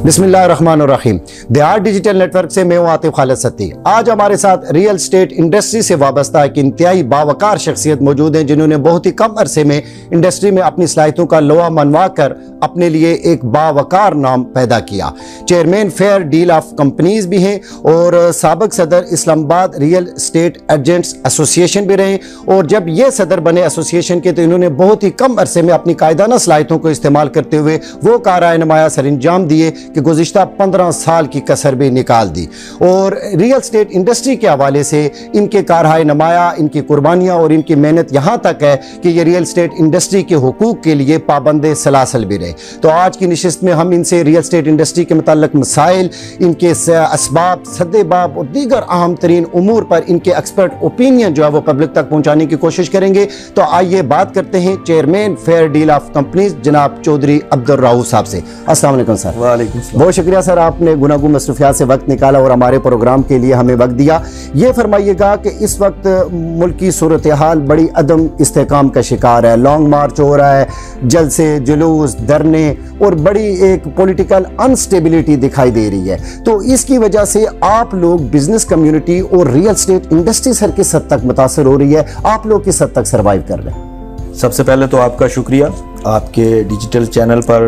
बिस्मिल्लाहिर्रहमानिर्रहीम। देहात digital network से मैं हूं आतिफ खालिद सत्ती। आज हमारे साथ रियल स्टेट इंडस्ट्री से वाबस्ता एक इंतहाई बावकार शख्सियत मौजूद हैं, जिन्होंने बहुत ही कम अरसे में इंडस्ट्री में अपनी सलाहियतों का लोहा मनवा कर अपने लिए एक बावकार नाम पैदा किया। Chairman fair deal of companies भी हैं और साबिक सदर Islamabad real estate agents association भी रहे। और जब ये सदर बने एसोसिएशन के, तो इन्होंने बहुत ही कम अरसे में अपनी कायदाना सलाहियतों को इस्तेमाल करते हुए वो कारनाए नुमाया सरंजाम दिए कि गुज़िश्ता 15 साल की कसर भी निकाल दी। और रियल स्टेट इंडस्ट्री के हवाले से इनके कारहाय नुमाया, इनकी कुर्बानियाँ और इनकी मेहनत यहाँ तक है कि ये रियल स्टेट इंडस्ट्री के हुकूक के लिए पाबंद सलासल भी रहे। तो आज की नशिस्त में हम इनसे रियल स्टेट इंडस्ट्री के मुताल्लिक मसाइल, इनके असबाब, सद्देबाब और दीगर अहम तरीन उमूर पर इनके एक्सपर्ट ओपिनियन जो है वो पब्लिक तक पहुँचाने की कोशिश करेंगे। तो आइए बात करते हैं chairman fair deal of companies जनाब चौधरी अब्दुल राऊफ साहब से। अस्सलाम वालेकुम सर। वालेकुम सलाम। बहुत शुक्रिया सर, आपने गुनागू मसरूफियात से वक्त निकाला और हमारे प्रोग्राम के लिए हमें वक्त दिया। ये फरमाइएगा कि इस वक्त मुल्क की सूरत हाल बड़ी अदम इस्तेकाम का शिकार है। लॉन्ग मार्च हो रहा है, जलसे, जुलूस, धरने और बड़ी एक पॉलिटिकल अनस्टेबिलिटी दिखाई दे रही है। तो इसकी वजह से आप लोग बिजनेस कम्युनिटी और रियल स्टेट इंडस्ट्री सर किस हद तक मुतासर हो रही है, आप लोग किस हद तक सर्वाइव कर रहे हैं? सबसे पहले तो आपका शुक्रिया, आपके डिजिटल चैनल पर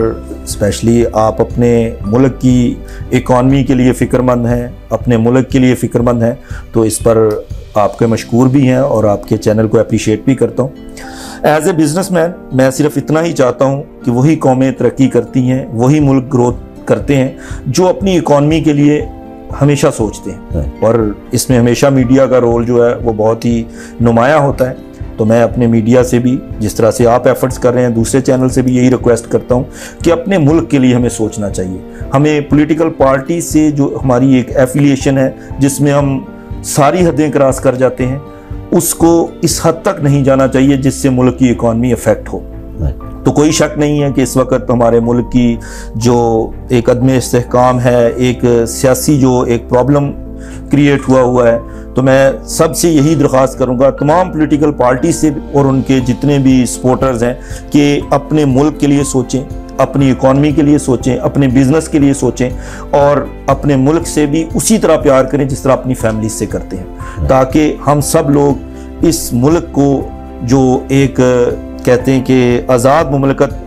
स्पेशली आप अपने मुल्क की इकॉनमी के लिए फ़िक्रमंद हैं, अपने मुल्क के लिए फ़िक्रमंद हैं, तो इस पर आपके मशकूर भी हैं और आपके चैनल को अप्रिशिएट भी करता हूँ। एज ए बिजनेसमैन मैं सिर्फ इतना ही चाहता हूँ कि वही कौमें तरक्की करती हैं, वही मुल्क ग्रोथ करते हैं जो अपनी इकॉनमी के लिए हमेशा सोचते हैं। और इसमें हमेशा मीडिया का रोल जो है वो बहुत ही नुमाया होता है। तो मैं अपने मीडिया से भी, जिस तरह से आप एफर्ट्स कर रहे हैं, दूसरे चैनल से भी यही रिक्वेस्ट करता हूं कि अपने मुल्क के लिए हमें सोचना चाहिए। हमें पॉलिटिकल पार्टी से जो हमारी एक एफिलिएशन है जिसमें हम सारी हदें क्रॉस कर जाते हैं, उसको इस हद तक नहीं जाना चाहिए जिससे मुल्क की इकॉनमी अफेक्ट हो। तो कोई शक नहीं है कि इस वक्त हमारे मुल्क की जो एक अदम इस्तेहकाम है, एक सियासी जो एक प्रॉब्लम क्रिएट हुआ है, तो मैं सबसे यही दरख्वास्त करूंगा तमाम पॉलिटिकल पार्टी से और उनके जितने भी सपोर्टर्स हैं कि अपने मुल्क के लिए सोचें, अपनी इकॉनमी के लिए सोचें, अपने बिजनेस के लिए सोचें और अपने मुल्क से भी उसी तरह प्यार करें जिस तरह अपनी फैमिली से करते हैं, ताकि हम सब लोग इस मुल्क को जो एक कहते हैं कि आज़ाद मुमलकत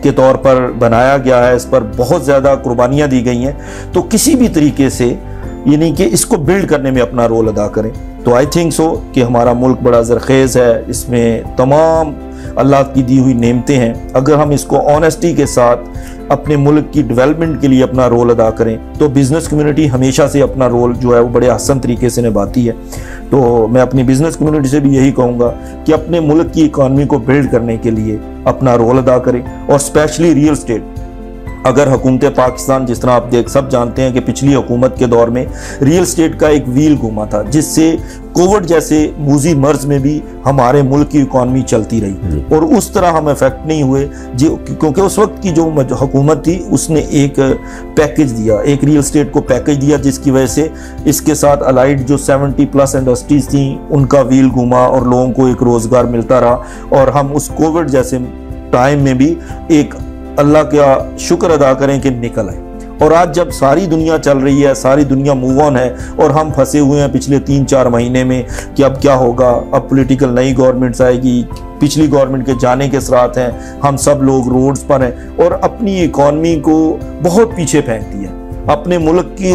के तौर पर बनाया गया है, इस पर बहुत ज़्यादा कुर्बानियाँ दी गई हैं, तो किसी भी तरीके से यानी कि इसको बिल्ड करने में अपना रोल अदा करें। तो आई थिंक सो कि हमारा मुल्क बड़ा ज़रखेज़ है, इसमें तमाम अल्लाह की दी हुई नेमतें हैं। अगर हम इसको ऑनेस्टी के साथ अपने मुल्क की डेवलपमेंट के लिए अपना रोल अदा करें, तो बिज़नेस कम्युनिटी हमेशा से अपना रोल जो है वो बड़े आसान तरीके से निभाती है। तो मैं अपनी बिज़नेस कम्युनिटी से भी यही कहूँगा कि अपने मुल्क की इकॉनमी को बिल्ड करने के लिए अपना रोल अदा करें। और स्पेशली रियल स्टेट, अगर हुकूमत पाकिस्तान, जिस तरह आप सब जानते हैं कि पिछली हुकूमत के दौर में रियल स्टेट का एक व्हील घूमा था, जिससे कोविड जैसे मूजी मर्ज में भी हमारे मुल्क की इकॉनमी चलती रही और उस तरह हम इफेक्ट नहीं हुए, क्योंकि उस वक्त की जो हुकूमत थी उसने एक पैकेज दिया, एक रियल स्टेट को पैकेज दिया, जिसकी वजह से इसके साथ अलाइड जो 70+ इंडस्ट्रीज थी उनका व्हील घूमा और लोगों को एक रोज़गार मिलता रहा। और हम उस कोविड जैसे टाइम में भी एक अल्लाह का शुक्र अदा करें कि निकल आए। और आज जब सारी दुनिया चल रही है, सारी दुनिया मूव ऑन है और हम फंसे हुए हैं पिछले 3-4 महीने में कि अब क्या होगा, अब पॉलिटिकल नई गवर्नमेंट्स आएगी, पिछली गवर्नमेंट के जाने के साथ हैं, हम सब लोग रोड्स पर हैं और अपनी इकॉनमी को बहुत पीछे फेंक दिया। अपने मुल्क की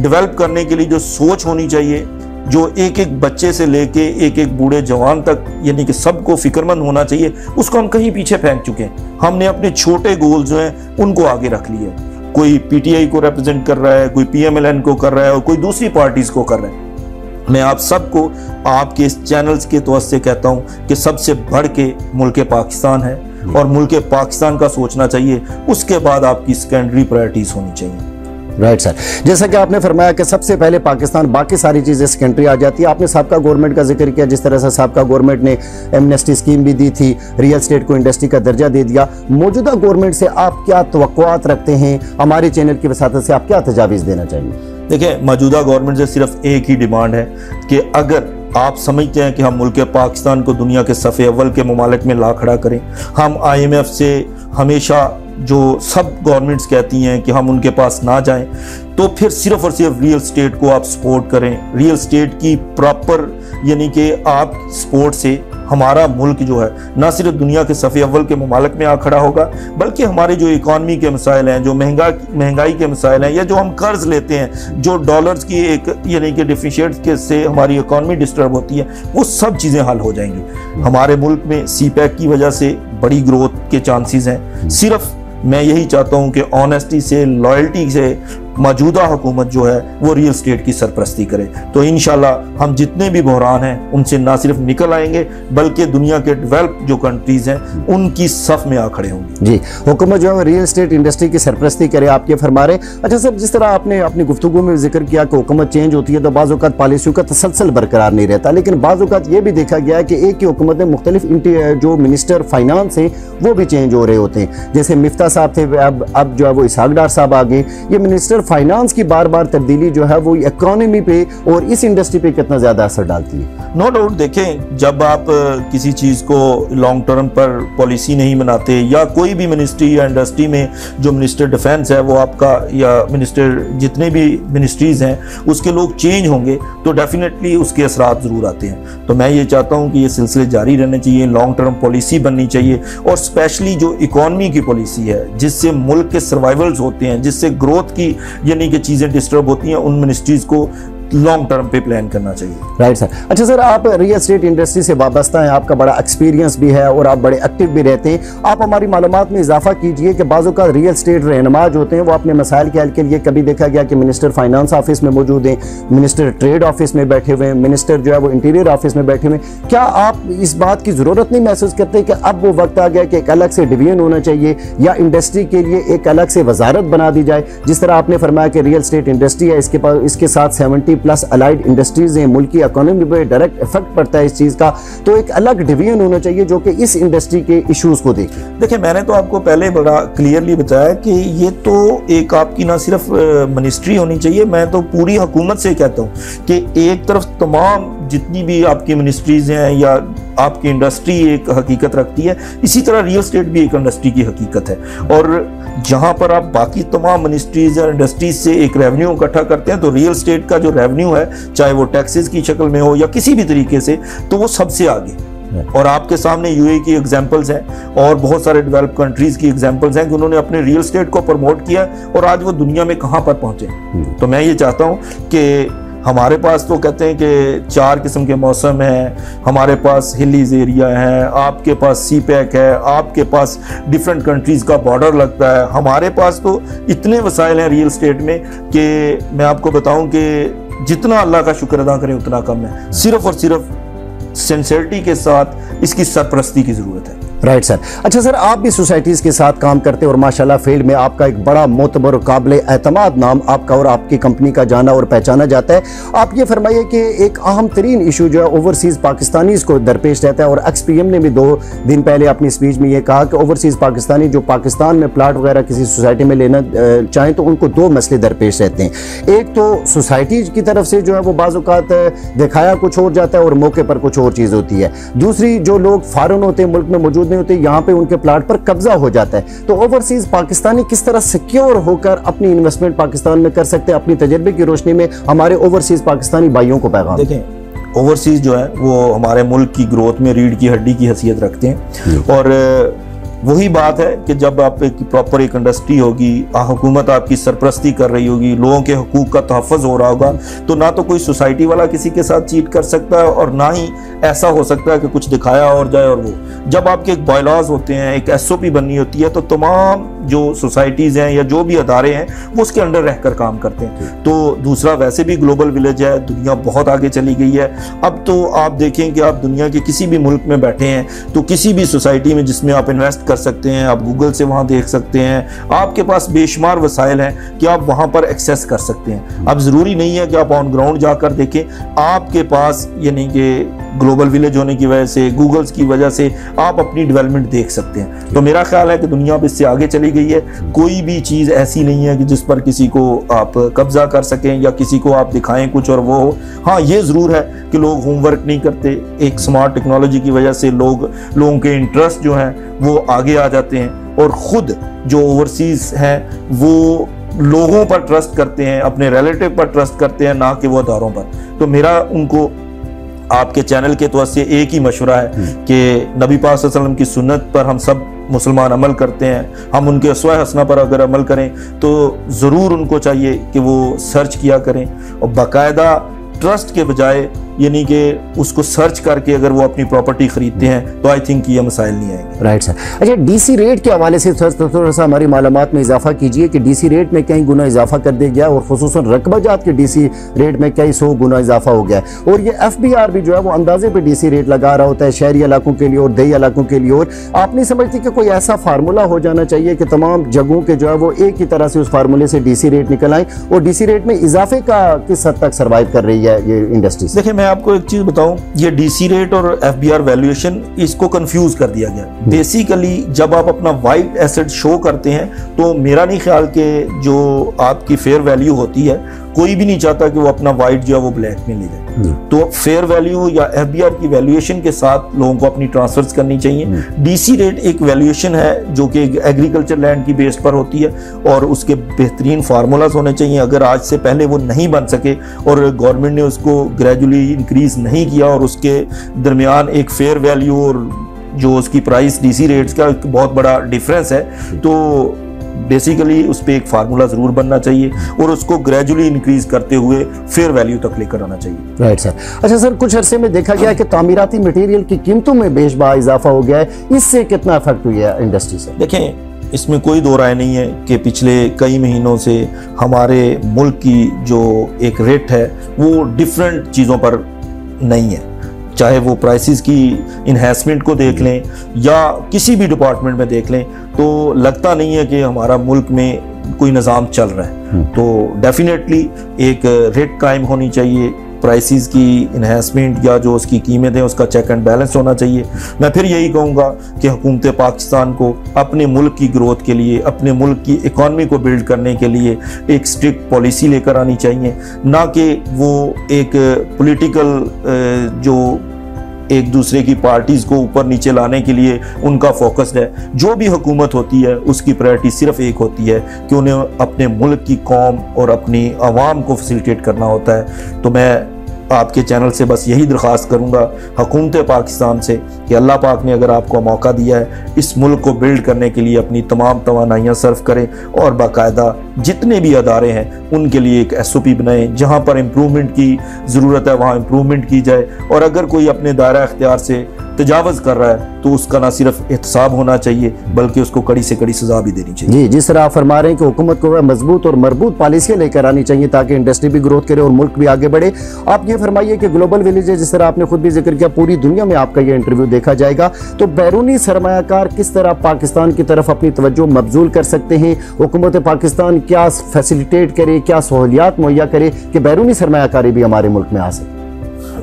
डेवलप करने के लिए जो सोच होनी चाहिए, जो एक एक बच्चे से लेके एक एक बूढ़े जवान तक यानी कि सबको फिक्रमंद होना चाहिए, उसको हम कहीं पीछे फेंक चुके हैं। हमने अपने छोटे गोल जो हैं उनको आगे रख लिए। कोई पीटीआई को रिप्रेजेंट कर रहा है, कोई पीएमएलएन को कर रहा है और कोई दूसरी पार्टीज को कर रहा है। मैं आप सबको आपके इस चैनल्स के तौर से कहता हूं कि सबसे बढ़ के मुल्क पाकिस्तान है और मुल्क पाकिस्तान का सोचना चाहिए, उसके बाद आपकी सेकेंडरी प्रायोरिटीज होनी चाहिए। राइट सर, जैसा कि आपने फरमाया कि सबसे पहले पाकिस्तान, बाकी सारी चीज़ें सेकेंडरी आ जाती है। आपने साबका गवर्नमेंट का जिक्र किया, जिस तरह से साबका गवर्नमेंट ने एमनेस्टी स्कीम भी दी थी, रियल स्टेट को इंडस्ट्री का दर्जा दे दिया। मौजूदा गवर्नमेंट से आप क्या तवक्कुआत रखते हैं? हमारे चैनल की वसातत से आप क्या तजावीज़ देना चाहिए? देखिए, मौजूदा गवर्नमेंट से सिर्फ एक ही डिमांड है कि अगर आप समझते हैं कि हम मुल्क पाकिस्तान को दुनिया के सफ़े अव्वल के ममालिक में ला खड़ा करें। हम IMF से हमेशा जो सब गवर्नमेंट्स कहती हैं कि हम उनके पास ना जाएं, तो फिर सिर्फ और सिर्फ रियल स्टेट को आप सपोर्ट करें। रियल स्टेट की प्रॉपर यानी कि आप सपोर्ट से हमारा मुल्क जो है ना सिर्फ दुनिया के सफ़े अव्वल के ममालिक में आ खड़ा होगा, बल्कि हमारे जो इकॉनमी के मसाइल हैं, जो महंगाई के मसाइल हैं, या जो हम कर्ज लेते हैं, जो डॉलर्स की एक यानी कि डिफिशिएट के से हमारी इकॉनमी डिस्टर्ब होती है, वो सब चीज़ें हल हो जाएंगी। हमारे मुल्क में CPEC की वजह से बड़ी ग्रोथ के चांसेस हैं। सिर्फ मैं यही चाहता हूं कि ऑनेस्टी से, लॉयल्टी से मौजूदा हुकूमत जो है वो रियल स्टेट की सरपरस्ती करे, तो इंशाल्लाह हम जितने भी बहरान हैं उनसे ना सिर्फ निकल आएंगे, बल्कि दुनिया के डेवलप जो कंट्रीज हैं उनकी सफ में आ खड़े होंगे। जी, हुकूमत जो है रियल स्टेट इंडस्ट्री की सरपरस्ती करे, आप ये फरमा रहे। अच्छा सर, जिस तरह आपने अपनी गुफ्तगू में जिक्र किया कि हुकूमत चेंज होती है तो बाज़ औक़ात पॉलिसियों का तसलसल बरकरार नहीं रहता, लेकिन बाज़ औक़ात ये भी देखा गया है कि एक ही हुकूमत में मुख्तलिफ जो मिनिस्टर फाइनेंस हैं वो भी चेंज हो रहे होते हैं। जैसे मिफ्ता साहब थे, अब जो है वो इसहाक डार साहब आ गए। ये मिनिस्टर फाइनेंस की बार बार तब्दीली जो है वो इकोनॉमी पे और इस इंडस्ट्री पे कितना ज्यादा असर डालती है? नो डाउट, देखें, जब आप किसी चीज़ को लॉन्ग टर्म पर पॉलिसी नहीं बनाते, या कोई भी मिनिस्ट्री या इंडस्ट्री में जो मिनिस्टर डिफेंस है वो आपका, या मिनिस्टर जितने भी मिनिस्ट्रीज़ हैं उसके लोग चेंज होंगे, तो डेफिनेटली उसके असरात ज़रूर आते हैं। तो मैं ये चाहता हूँ कि ये सिलसिले जारी रहने चाहिए, लॉन्ग टर्म पॉलिसी बननी चाहिए, और स्पेशली जो इकॉनमी की पॉलिसी है जिससे मुल्क के सर्वाइवल्स होते हैं, जिससे ग्रोथ की यानी कि चीज़ें डिस्टर्ब होती हैं, उन मिनिस्ट्रीज़ को लॉन्ग टर्म पे प्लान करना चाहिए। Right sir. अच्छा सर, आप रियल एस्टेट इंडस्ट्री से वाबस्ता हैं, आपका बड़ा एक्सपीरियंस भी है और आप बड़े एक्टिव भी रहते हैं। आप हमारी मालूमात में इजाफा कीजिए कि बाज़ों का रियल एस्टेट रहनुमा जो होते हैं वो अपने मसाइल के हल के लिए, कभी देखा गया कि मिनिस्टर फाइनेंस ऑफिस में मौजूद हैं, मिनिस्टर ट्रेड ऑफिस में बैठे हुए हैं, मिनिस्टर जो है वो इंटीरियर ऑफिस में बैठे हुए हैं। क्या आप इस बात की ज़रूरत नहीं महसूस करते कि अब वो वक्त आ गया कि एक अलग से डिवीजन होना चाहिए, या इंडस्ट्री के लिए एक अलग से वजारत बना दी जाए? जिस तरह आपने फरमाया कि रियल एस्टेट इंडस्ट्री है, इसके साथ 70+ अलाइड इंडस्ट्रीज हैं, मुल्क की इकोनॉमी पे डायरेक्ट इफेक्ट पड़ता है इस चीज़ का, तो एक अलग डिवीजन होना चाहिए जो कि इस इंडस्ट्री के इश्यूज को देखे। देखिए, मैंने तो आपको पहले बड़ा क्लियरली बताया कि ये तो एक आपकी ना सिर्फ मिनिस्ट्री होनी चाहिए, मैं तो पूरी हुकूमत से कहता हूँ कि एक तरफ तमाम जितनी भी आपकी मिनिस्ट्रीज हैं या आपकी इंडस्ट्री एक हकीकत रखती है, इसी तरह रियल एस्टेट भी एक इंडस्ट्री की हकीकत है। और जहाँ पर आप बाकी तमाम मिनिस्ट्रीज या इंडस्ट्रीज से एक रेवेन्यू इकट्ठा करते हैं, तो रियल एस्टेट का जो रेवेन्यू है, चाहे वो टैक्सेस की शक्ल में हो या किसी भी तरीके से, तो वो सबसे आगे। और आपके सामने UAE की एग्जांपल्स हैं और बहुत सारे डेवलप कंट्रीज की एग्जांपल्स हैं कि उन्होंने अपने रियल एस्टेट को प्रमोट किया और आज वो दुनिया में कहाँ पर पहुँचे। तो मैं ये चाहता हूँ कि हमारे पास तो कहते हैं कि 4 किस्म के मौसम हैं, हमारे पास हिलीज एरिया है, आपके पास CPEC है, आपके पास डिफरेंट कंट्रीज़ का बॉर्डर लगता है, हमारे पास तो इतने वसाइल हैं रियल एस्टेट में कि मैं आपको बताऊं कि जितना अल्लाह का शुक्र अदा करें उतना कम है। सिर्फ और सिर्फ सिंसियरिटी के साथ इसकी सरपरस्ती की ज़रूरत है। Right sir. अच्छा सर, आप भी सोसाइटीज़ के साथ काम करते हैं और माशाल्लाह फील्ड में आपका एक बड़ा मोतबर और काबिल एतमाद नाम आपका और आपकी कंपनी का जाना और पहचाना जाता है। आप ये फरमाइए कि एक अहम तरीन इशू जो है ओवरसीज़ पाकिस्तानीज़ को दरपेश रहता है, और XPM ने भी 2 दिन पहले अपनी स्पीच में ये कहा कि ओवरसीज़ पाकिस्तानी जो पाकिस्तान में प्लाट वगैरह किसी सोसाइटी में लेना चाहें तो उनको 2 मसले दरपेश रहते हैं। एक तो सोसाइटी की तरफ से जो है वो बाज़ औक़ात दिखाया कुछ और जाता है और मौके पर कुछ और चीज़ होती है। दूसरी, जो लोग फ़ॉरेन होते हैं, मुल्क में मौजूद नहीं होते, यहाँ पे उनके प्लाट पर कब्जा हो जाता है। तो ओवरसीज पाकिस्तानी किस तरह सिक्योर होकर अपनी इन्वेस्टमेंट पाकिस्तान में कर सकते हैं? अपनी तजर्बे की रोशनी में हमारे ओवरसीज पाकिस्तानी भाइयों को पैगाम देखें। ओवरसीज जो है वो हमारे मुल्क की ग्रोथ में रीढ़ की हड्डी की हैसियत रखते हैं, और वही बात है कि जब आप एक प्रॉपर एक इंडस्ट्री होगी, हुकूमत आपकी सरपरस्ती कर रही होगी, लोगों के हुकूक का तहफ़्फ़ुज़ हो रहा होगा, तो ना तो कोई सोसाइटी वाला किसी के साथ चीट कर सकता है और ना ही ऐसा हो सकता है कि कुछ दिखाया और जाए। और वो जब आपके एक बायलॉज होते हैं, एक SOP बननी होती है, तो तमाम जो सोसाइटीज़ हैं या जो भी अदारे हैं वो उसके अंडर रहकर काम करते हैं। तो दूसरा, वैसे भी ग्लोबल विलेज है, दुनिया बहुत आगे चली गई है। अब तो आप देखें कि आप दुनिया के किसी भी मुल्क में बैठे हैं तो किसी भी सोसाइटी में जिसमें आप इन्वेस्ट कर सकते हैं, आप गूगल से वहाँ देख सकते हैं, आपके पास बेशुमार वसाइल हैं कि आप वहाँ पर एक्सेस कर सकते हैं। अब ज़रूरी नहीं है कि आप ऑन ग्राउंड जाकर देखें, आपके पास यानी कि ग्लोबल विलेज होने की वजह से, गूगल्स की वजह से आप अपनी डेवलपमेंट देख सकते हैं। तो मेरा ख्याल है कि दुनिया अब इससे आगे चली गई है। कोई भी चीज़ ऐसी नहीं है कि जिस पर किसी को आप कब्जा कर सकें या किसी को आप दिखाएं कुछ और वो हो। हाँ, ये ज़रूर है कि लोग होमवर्क नहीं करते। एक स्मार्ट टेक्नोलॉजी की वजह से लोगों के इंटरेस्ट जो हैं वो आगे आ जाते हैं और ख़ुद जो ओवरसीज़ हैं वो लोगों पर ट्रस्ट करते हैं, अपने रिलेटिव पर ट्रस्ट करते हैं, ना कि वो अदारों पर। तो मेरा उनको आपके चैनल के तौर से एक ही मशवरा है कि नबी पाक सल्लल्लाहु अलैहि वसल्लम की सुन्नत पर हम सब मुसलमान अमल करते हैं। हम उनके अस्वा हसना पर अगर अमल करें तो ज़रूर उनको चाहिए कि वो सर्च किया करें और बाकायदा ट्रस्ट के बजाय यानी कि उसको सर्च करके अगर वो अपनी प्रॉपर्टी खरीदते हैं तो आई थिंक ये मसाइल नहीं आएंगे। Right sir. अच्छा, डीसी रेट के हवाले से थोड़ा सा हमारी मालूमात में इजाफा कीजिए कि डीसी रेट में कई गुना इजाफा कर दिया गया और खुसूसन रकबाजात के डीसी रेट में कई 100 गुना इजाफा हो गया और ये FBR भी जो है वो अंदाजे पे डीसी रेट लगा रहा होता है शहरी इलाकों के लिए और देही इलाकों के लिए। और आप नहीं समझती कि कोई ऐसा फार्मूला हो जाना चाहिए कि तमाम जगहों के जो है वो एक ही तरह से उस फार्मूले से डीसी रेट निकल आए और डीसी रेट में इजाफे का किस हद तक सर्वाइव कर रही है ये इंडस्ट्री? देखिए, मैं आपको एक चीज बताऊं, ये डीसी रेट और FBR वैल्यूएशन इसको कंफ्यूज कर दिया गया। बेसिकली जब आप अपना वाइट एसेट शो करते हैं तो मेरा नहीं ख्याल कि जो आपकी फेयर वैल्यू होती है, कोई भी नहीं चाहता कि वो अपना वाइट जो है वो ब्लैक में ले जाए। तो फेयर वैल्यू या FBR की वैल्यूएशन के साथ लोगों को अपनी ट्रांसफर्स करनी चाहिए। डीसी रेट एक वैल्यूएशन है जो कि एग्रीकल्चर लैंड की बेस पर होती है और उसके बेहतरीन फार्मूलाज होने चाहिए। अगर आज से पहले वो नहीं बन सके और गवर्नमेंट ने उसको ग्रेजुअली इंक्रीज नहीं किया और उसके दरमियान एक फेयर वैल्यू और जो उसकी प्राइस डीसी रेट्स का बहुत बड़ा डिफरेंस है, तो बेसिकली उस पर एक फार्मूला जरूर बनना चाहिए और उसको ग्रेजुअली इंक्रीज करते हुए फेयर वैल्यू तक लेकर आना चाहिए। Right sir. अच्छा सर, कुछ अरसे में देखा गया कि तामीराती मटेरियल की कीमतों में बेशबा इजाफा हो गया है, इससे कितना इफेक्ट हुआ है इंडस्ट्री से? देखें, इसमें कोई दो राय नहीं है कि पिछले कई महीनों से हमारे मुल्क की जो एक रेट है वो डिफरेंट चीज़ों पर नहीं है। चाहे वो प्राइसेस की इन्हेंसमेंट को देख लें या किसी भी डिपार्टमेंट में देख लें, तो लगता नहीं है कि हमारा मुल्क में कोई निज़ाम चल रहा है। तो डेफिनेटली एक रेट कायम होनी चाहिए, प्राइसेस की इन्हेंसमेंट या जो उसकी कीमत है उसका चेक एंड बैलेंस होना चाहिए। मैं फिर यही कहूँगा कि हुकूमत पाकिस्तान को अपने मुल्क की ग्रोथ के लिए, अपने मुल्क की इकॉनमी को बिल्ड करने के लिए एक स्ट्रिक्ट पॉलिसी लेकर आनी चाहिए, ना कि वो एक पॉलिटिकल जो एक दूसरे की पार्टीज़ को ऊपर नीचे लाने के लिए उनका फोकस है। जो भी हुकूमत होती है उसकी प्रायोरिटी सिर्फ एक होती है कि उन्हें अपने मुल्क की कौम और अपनी आवाम को फैसिलिटेट करना होता है। तो मैं आपके चैनल से बस यही दरख्वास्त करूंगा हुकूमत पाकिस्तान से कि अल्लाह पाक ने अगर आपको मौका दिया है इस मुल्क को बिल्ड करने के लिए अपनी तमाम तवानाइयाँ सर्व करें और बाकायदा जितने भी अदारे हैं उनके लिए एक SOP बनाएं। जहाँ पर इम्प्रूवमेंट की ज़रूरत है वहाँ इम्प्रूवमेंट की जाए और अगर कोई अपने दायरा इख्तियार से तजावज़ कर रहा है तो उसका ना सिर्फ एहतसाब होना चाहिए बल्कि उसको कड़ी से कड़ी सजा भी देनी चाहिए। जी, जिस तरह आप फरमा रहे हैं कि हुकूमत को मजबूत और मरबूत पॉलिसियाँ लेकर आनी चाहिए ताकि इंडस्ट्री भी ग्रोथ करे और मुल्क भी आगे बढ़े। आप ये फरमाइए कि ग्लोबल विलेज, जिस तरह आपने खुद भी जिक्र किया, पूरी दुनिया में आपका ये इंटरव्यू देखा जाएगा, तो बैरूनी सरमायाकार किस तरह पाकिस्तान की तरफ अपनी तवज्जो मबजूल कर सकते हैं? हुकूमत पाकिस्तान क्या फैसिलिटेट करे, क्या सहूलियात मुहैया करे कि बैरूनी सरमायाकारी भी हमारे मुल्क में आ सके?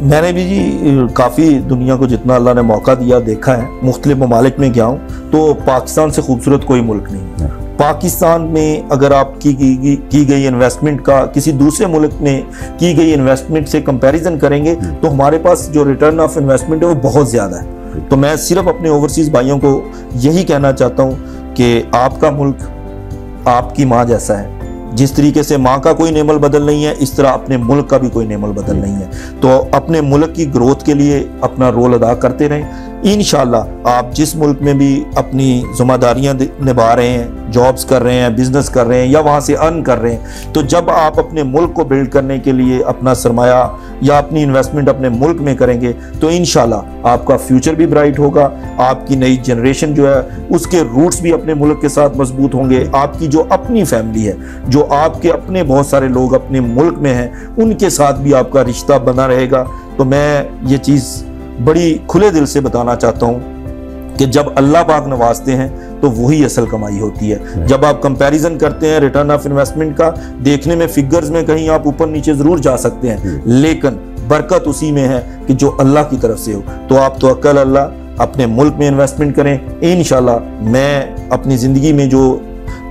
मैंने भी जी काफ़ी दुनिया को जितना अल्लाह ने मौका दिया देखा है, मुख्तलिफ ममालिक में गया हूँ, तो पाकिस्तान से खूबसूरत कोई मुल्क नहीं है। पाकिस्तान में अगर आप की गई इन्वेस्टमेंट का किसी दूसरे मुल्क में की गई इन्वेस्टमेंट से कंपैरिजन करेंगे तो हमारे पास जो रिटर्न ऑफ इन्वेस्टमेंट है वो बहुत ज़्यादा है। तो मैं सिर्फ अपने ओवरसीज़ भाइयों को यही कहना चाहता हूँ कि आपका मुल्क आपकी माँ जैसा है। जिस तरीके से माँ का कोई नेमल बदल नहीं है, इस तरह अपने मुल्क का भी कोई नेमल बदल नहीं है। तो अपने मुल्क की ग्रोथ के लिए अपना रोल अदा करते रहें। इंशाल्लाह आप जिस मुल्क में भी अपनी जिम्मेदारियां निभा रहे हैं, जॉब्स कर रहे हैं, बिजनेस कर रहे हैं या वहाँ से अर्न कर रहे हैं, तो जब आप अपने मुल्क को बिल्ड करने के लिए अपना सरमाया या अपनी इन्वेस्टमेंट अपने मुल्क में करेंगे तो इंशाल्लाह आपका फ्यूचर भी ब्राइट होगा। आपकी नई जनरेशन जो है उसके रूट्स भी अपने मुल्क के साथ मजबूत होंगे। आपकी जो अपनी फैमिली है, जो आपके अपने बहुत सारे लोग अपने मुल्क में हैं, उनके साथ भी आपका रिश्ता बना रहेगा। तो मैं ये चीज़ बड़ी खुले दिल से बताना चाहता हूँ कि जब अल्लाह पाक नवाजते हैं तो वही असल कमाई होती है। जब आप कंपैरिजन करते हैं रिटर्न ऑफ इन्वेस्टमेंट का, देखने में फिगर्स में कहीं आप ऊपर नीचे जरूर जा सकते हैं, लेकिन बरकत उसी में है कि जो अल्लाह की तरफ से हो। तो आप तो अक्ल अल्लाह अपने मुल्क में इन्वेस्टमेंट करें। इंशाल्लाह मैं अपनी ज़िंदगी में जो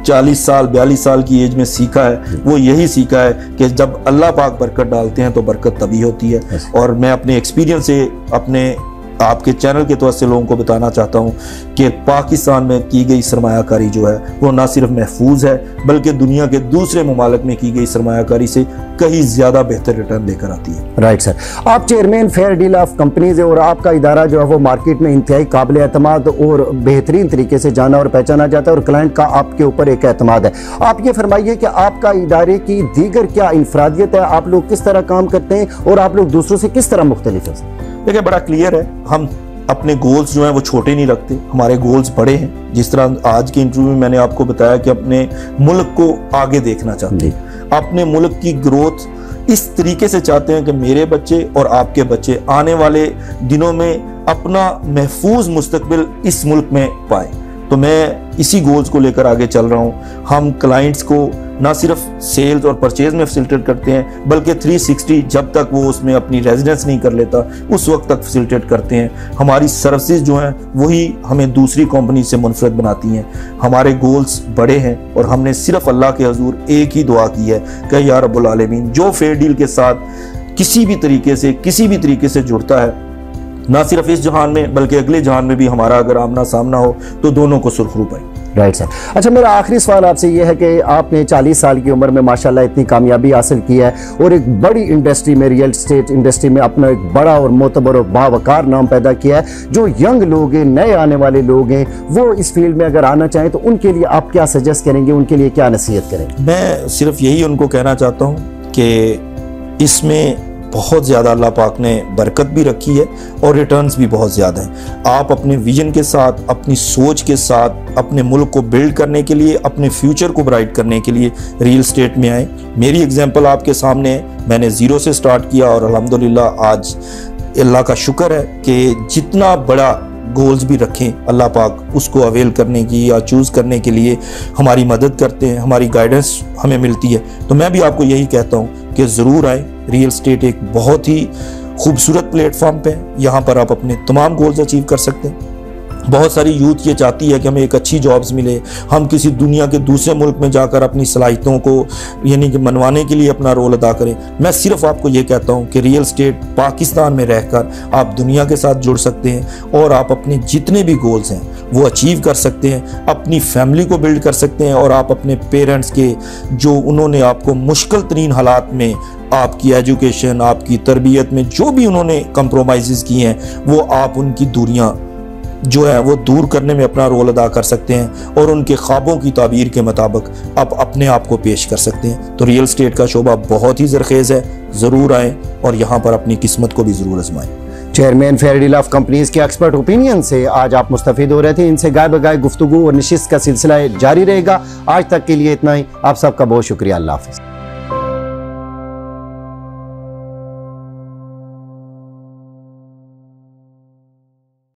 40 साल 42 साल की एज में सीखा है वो यही सीखा है कि जब अल्लाह पाक बरकत डालते हैं तो बरकत तभी होती है। और मैं अपने एक्सपीरियंस से अपने आपके चैनल के तौर से लोगों को बताना चाहता हूं कि पाकिस्तान में की गई सरमायाकारी जो है वो ना सिर्फ महफूज है बल्कि दुनिया के दूसरे ममालिक में की गई सरमायाकारी से कहीं ज़्यादा बेहतर रिटर्न लेकर आती है। राइट सर, आप chairman fair deal of companies है और आपका इदारा जो है वो मार्केट में इंतहाई काबिल एतमाद और बेहतरीन तरीके से जाना और पहचाना जाता है और क्लाइंट का आपके ऊपर एक एतमाद है। आप ये फरमाइए कि आपका इदारे की दीगर क्या इंफरादियत है, आप लोग किस तरह काम करते हैं और आप लोग दूसरों से किस तरह मुख्तलिफ है? देखिए बड़ा क्लियर है, हम अपने गोल्स जो हैं वो छोटे नहीं रखते, हमारे गोल्स बड़े हैं। जिस तरह आज के इंटरव्यू में मैंने आपको बताया कि अपने मुल्क को आगे देखना चाहते हैं, अपने मुल्क की ग्रोथ इस तरीके से चाहते हैं कि मेरे बच्चे और आपके बच्चे आने वाले दिनों में अपना महफूज मुस्तकबिल इस मुल्क में पाए। तो मैं इसी गोल्स को लेकर आगे चल रहा हूँ। हम क्लाइंट्स को ना सिर्फ सेल्स और परचेज में फैसिलिटेट करते हैं बल्कि 360 जब तक वो उसमें अपनी रेजिडेंस नहीं कर लेता उस वक्त तक फैसिलिटेट करते हैं। हमारी सर्विसेज जो हैं वही हमें दूसरी कंपनी से मुनफरद बनाती हैं। हमारे गोल्स बड़े हैं और हमने सिर्फ अल्लाह के हजूर एक ही दुआ की है कि या रब्बुल आलमीन जो फेयर डील के साथ किसी भी तरीके से जुड़ता है, ना सिर्फ इस जहान में बल्कि अगले जहान में भी हमारा अगर आमना सामना हो तो दोनों को सुरखरू पाए। Right sir. अच्छा, मेरा आखिरी सवाल आपसे ये है कि आपने 40 साल की उम्र में माशाल्लाह इतनी कामयाबी हासिल की है और एक बड़ी इंडस्ट्री में, रियल एस्टेट इंडस्ट्री में अपना एक बड़ा और मोतबर और बावकार नाम पैदा किया है। जो यंग लोग हैं, नए आने वाले लोग हैं, वो इस फील्ड में अगर आना चाहें तो उनके लिए आप क्या सजेस्ट करेंगे, उनके लिए क्या नसीहत करेंगे? मैं सिर्फ यही उनको कहना चाहता हूँ कि इसमें बहुत ज़्यादा अल्लाह पाक ने बरकत भी रखी है और रिटर्न्स भी बहुत ज़्यादा हैं। आप अपने विजन के साथ, अपनी सोच के साथ अपने मुल्क को बिल्ड करने के लिए, अपने फ्यूचर को ब्राइट करने के लिए रियल एस्टेट में आए। मेरी एग्जांपल आपके सामने है, मैंने ज़ीरो से स्टार्ट किया और अल्हम्दुलिल्लाह आज अल्लाह का शुक्र है कि जितना बड़ा गोल्स भी रखें अल्लाह पाक उसको अवेल करने की या चूज़ करने के लिए हमारी मदद करते हैं, हमारी गाइडेंस हमें मिलती है। तो मैं भी आपको यही कहता हूँ कि ज़रूर आए। रियल एस्टेट एक बहुत ही खूबसूरत प्लेटफॉर्म पे है, यहाँ पर आप अपने तमाम गोल्स अचीव कर सकते हैं। बहुत सारी यूथ ये चाहती है कि हमें एक अच्छी जॉब्स मिले, हम किसी दुनिया के दूसरे मुल्क में जाकर अपनी सलाहियतों को यानी कि मनवाने के लिए अपना रोल अदा करें। मैं सिर्फ आपको ये कहता हूँ कि रियल एस्टेट पाकिस्तान में रहकर आप दुनिया के साथ जुड़ सकते हैं और आप अपने जितने भी गोल्स हैं वो अचीव कर सकते हैं, अपनी फैमिली को बिल्ड कर सकते हैं और आप अपने पेरेंट्स के जो उन्होंने आपको मुश्किल तरीन हालात में आपकी एजुकेशन, आपकी तरबियत में जो भी उन्होंने कंप्रोमाइज़ किए हैं वो आप उनकी दूरियां जो है वो दूर करने में अपना रोल अदा कर सकते हैं और उनके ख्वाबों की ताबीर के मुताबिक आप अपने आप को पेश कर सकते हैं। तो रियल एस्टेट का शोबा बहुत ही ज़रखेज़ है, ज़रूर आएँ और यहाँ पर अपनी किस्मत को भी ज़रूर आजमाएं। Chairman fair deal of companies के एक्सपर्ट ओपिनियन से आज आप मुस्तफीद हो रहे थे। इनसे गाय बगाए गुफ्तगू और नशिस्त का सिलसिला जारी रहेगा। आज तक के लिए इतना ही। आप सबका बहुत शुक्रिया। अल्लाह हाफ़िज़।